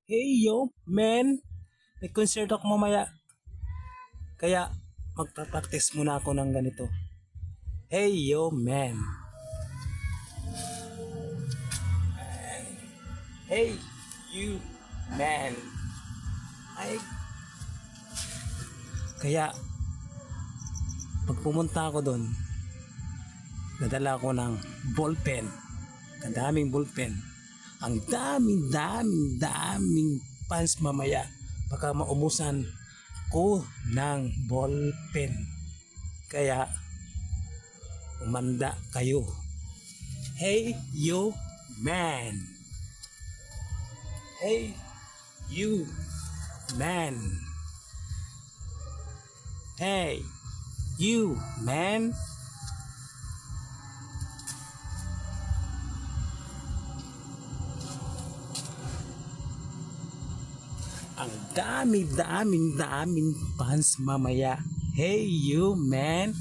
Hey yo, man! May concert ako mamaya. Kaya magpa-practice muna ako ng ganito. Hey yo, man! Hey you, man! Ay, kaya pag pumunta ako doon, nadala ako ng ballpen. Ang daming ballpen. Ang daming fans mamaya. Baka maubusan ko ng ballpen. Kaya umanda kayo. Hey you, man! Hey you, man! Hey you, man! Ang daming fans mamaya. Hey you, man!